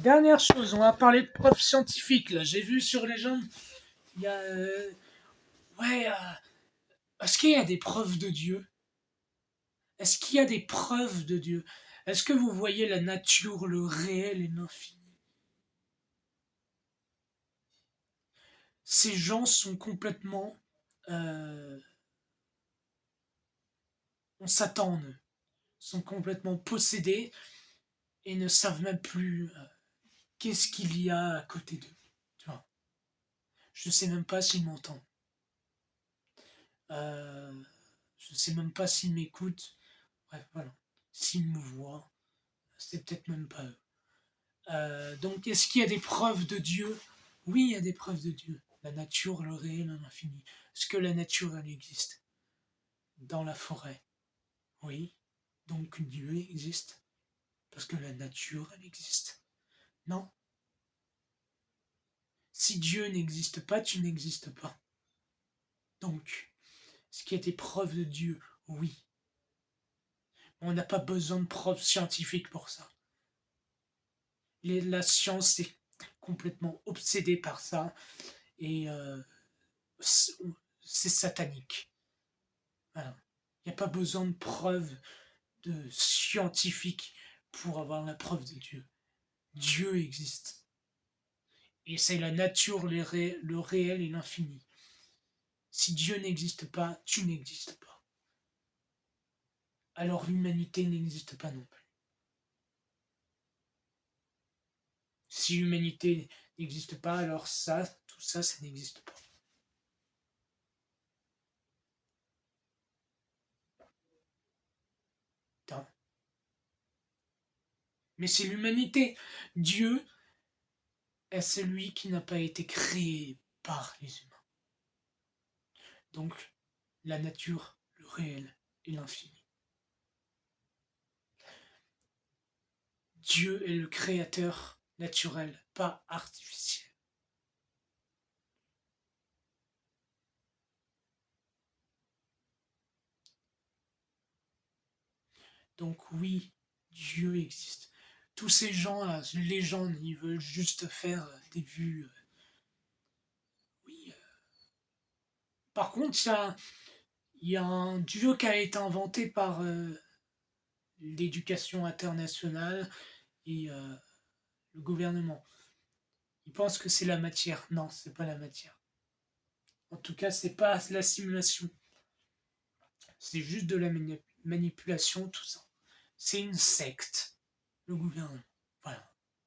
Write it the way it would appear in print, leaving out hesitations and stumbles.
Dernière chose, on va parler de preuves scientifiques. Là, j'ai vu sur les gens, il y a, ouais, est-ce qu'il y a des preuves de Dieu? Est-ce qu'il y a des preuves de Dieu? Est-ce que vous voyez la nature, le réel et l'infini? Ces gens sont complètement, euh, on s'attend, eux, sont complètement possédés et ne savent même plus qu'est-ce qu'il y a à côté d'eux. Tu vois, je ne sais même pas s'ils m'entendent. Euh, je ne sais même pas s'ils m'écoutent. Bref, voilà. S'ils me voient, c'est peut-être même pas eux. Donc, est-ce qu'il y a des preuves de Dieu? Oui, il y a des preuves de Dieu. La nature, le réel, l'infini. Est-ce que la nature, elle existe? Dans la forêt? Oui. Donc, Dieu existe? Parce que la nature, elle existe. Non. Si Dieu n'existe pas, tu n'existes pas. Donc, est-ce qu'il y a des preuves de Dieu? Oui. On n'a pas besoin de preuves scientifiques pour ça. La science est complètement obsédée par ça et c'est satanique. Voilà. Il n'y a pas besoin de preuves de scientifiques pour avoir la preuve de Dieu. Dieu existe. Et c'est la nature, le réel et l'infini. Si Dieu n'existe pas, tu n'existes pas. Alors l'humanité n'existe pas non plus. Si l'humanité n'existe pas, alors ça, tout ça, ça n'existe pas. Putain. Mais c'est l'humanité. Dieu est celui qui n'a pas été créé par les humains. Donc, la nature, le réel et l'infini. Dieu est le créateur naturel, pas artificiel. Donc oui, Dieu existe. Tous ces gens-là, les gens, ils veulent juste faire des vues. Oui. Par contre, il y a un Dieu qui a été inventé par l'éducation internationale et le gouvernement. Ils pensent que c'est la matière. Non, c'est pas la matière. En tout cas, c'est pas la simulation. C'est juste de la manipulation, tout ça. C'est une secte, le gouvernement. Voilà.